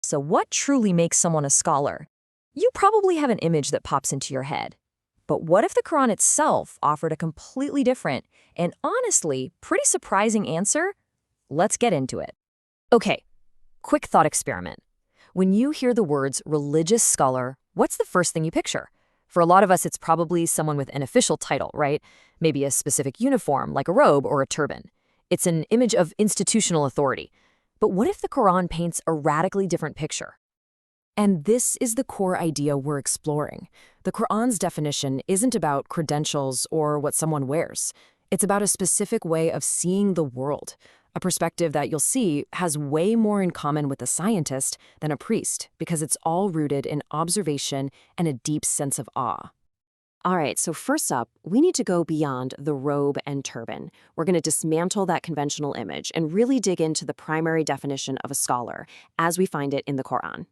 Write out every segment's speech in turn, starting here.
So what truly makes someone a scholar? You probably have an image that pops into your head. But what if the Quran itself offered a completely different and honestly pretty surprising answer? Let's get into it. Okay, quick thought experiment. When you hear the words religious scholar, what's the first thing you picture? For a lot of us, it's probably someone with an official title, right? Maybe a specific uniform, like a robe or a turban. It's an image of institutional authority. But what if the Quran paints a radically different picture? And this is the core idea we're exploring. The Qur'an's definition isn't about credentials or what someone wears. It's about a specific way of seeing the world, a perspective that you'll see has way more in common with a scientist than a priest, because it's all rooted in observation and a deep sense of awe. All right, so first up, we need to go beyond the robe and turban. We're going to dismantle that conventional image and really dig into the primary definition of a scholar as we find it in the Qur'an.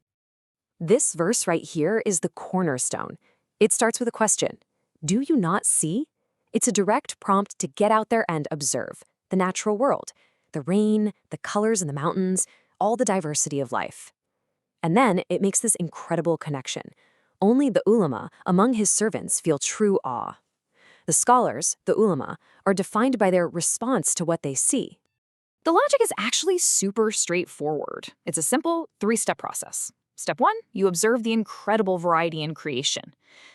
This verse right here is the cornerstone. It starts with a question. Do you not see? It's a direct prompt to get out there and observe the natural world, the rain, the colors in the mountains, all the diversity of life. And then it makes this incredible connection. Only the ulama among his servants feel true awe. The scholars, the ulama, are defined by their response to what they see. The logic is actually super straightforward. It's a simple three-step process. Step 1, you observe the incredible variety in creation.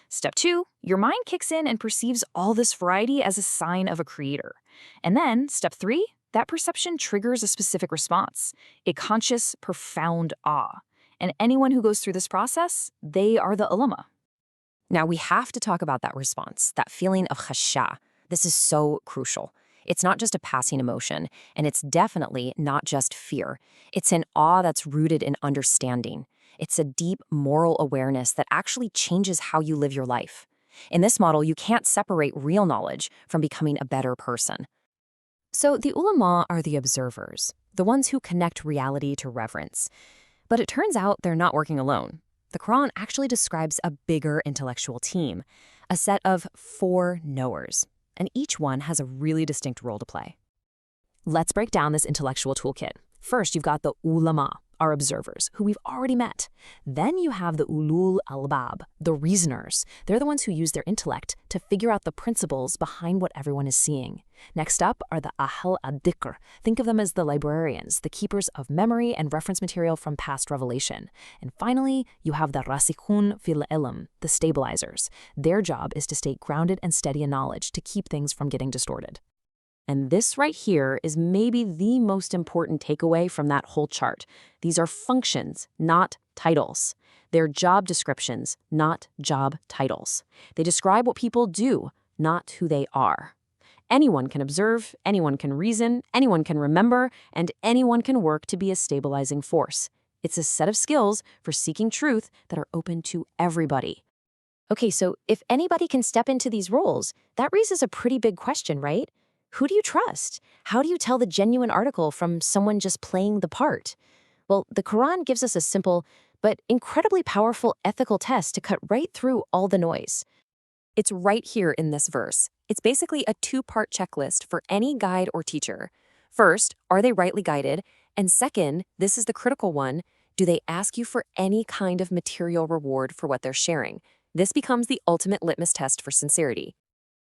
Step 2, your mind kicks in and perceives all this variety as a sign of a creator. And then, step 3, that perception triggers a specific response, a conscious, profound awe. And anyone who goes through this process, they are the ulama. Now, we have to talk about that response, that feeling of khashyah. This is so crucial. It's not just a passing emotion, and it's definitely not just fear. It's an awe that's rooted in understanding. It's a deep moral awareness that actually changes how you live your life. In this model, you can't separate real knowledge from becoming a better person. So the ulama are the observers, the ones who connect reality to reverence. But it turns out they're not working alone. The Quran actually describes a bigger intellectual team, a set of 4 knowers, and each one has a really distinct role to play. Let's break down this intellectual toolkit. First, you've got the ulamā, our observers, who we've already met. Then you have the ulū'l-albāb, the reasoners. They're the ones who use their intellect to figure out the principles behind what everyone is seeing. Next up are the adh-dhikr. Think of them as the librarians, the keepers of memory and reference material from past revelation. And finally, you have the rasikhun fil ilm, the stabilizers. Their job is to stay grounded and steady in knowledge to keep things from getting distorted. And this right here is maybe the most important takeaway from that whole chart. These are functions, not titles. They're job descriptions, not job titles. They describe what people do, not who they are. Anyone can observe, anyone can reason, anyone can remember, and anyone can work to be a stabilizing force. It's a set of skills for seeking truth that are open to everybody. Okay, so if anybody can step into these roles, that raises a pretty big question, right? Who do you trust? How do you tell the genuine article from someone just playing the part? Well, the Quran gives us a simple but incredibly powerful ethical test to cut right through all the noise. It's right here in this verse. It's basically a 2-part checklist for any guide or teacher. First, are they rightly guided? And second, this is the critical one, do they ask you for any kind of material reward for what they're sharing? This becomes the ultimate litmus test for sincerity.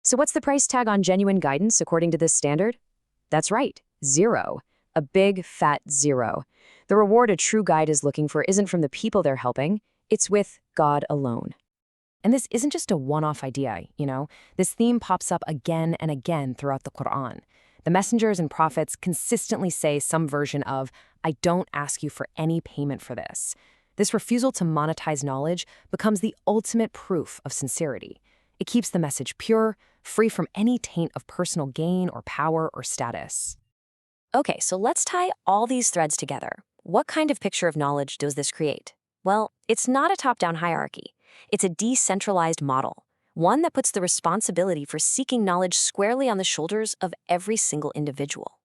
So what's the price tag on genuine guidance according to this standard? That's right, 0. A big, fat 0. The reward a true guide is looking for isn't from the people they're helping, it's with God alone. And this isn't just a one-off idea, you know? This theme pops up again and again throughout the Qur'an. The messengers and prophets consistently say some version of, I don't ask you for any payment for this. This refusal to monetize knowledge becomes the ultimate proof of sincerity. It keeps the message pure, free from any taint of personal gain or power or status. Okay, so let's tie all these threads together. What kind of picture of knowledge does this create? Well, it's not a top-down hierarchy. It's a decentralized model, one that puts the responsibility for seeking knowledge squarely on the shoulders of every single individual.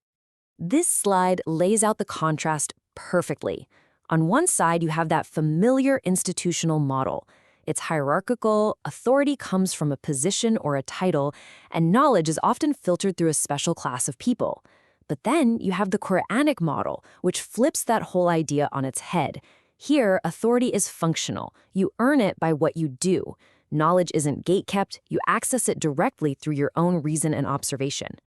This slide lays out the contrast perfectly. On one side, you have that familiar institutional model. It's hierarchical, authority comes from a position or a title, and knowledge is often filtered through a special class of people. But then you have the Qur'anic model, which flips that whole idea on its head. Here, authority is functional. You earn it by what you do. Knowledge isn't gatekept. You access it directly through your own reason and observation.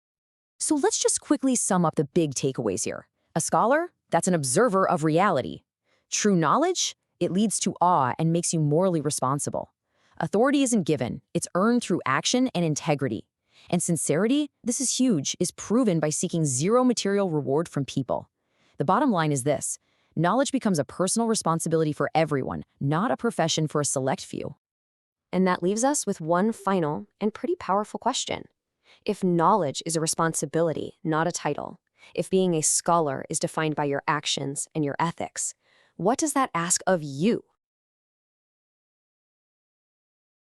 So let's just quickly sum up the big takeaways here. A scholar? That's an observer of reality. True knowledge? It leads to awe and makes you morally responsible. Authority isn't given. It's earned through action and integrity. And sincerity, this is huge, is proven by seeking zero material reward from people. The bottom line is this: knowledge becomes a personal responsibility for everyone, not a profession for a select few. And that leaves us with one final and pretty powerful question. If knowledge is a responsibility, not a title, if being a scholar is defined by your actions and your ethics, what does that ask of you?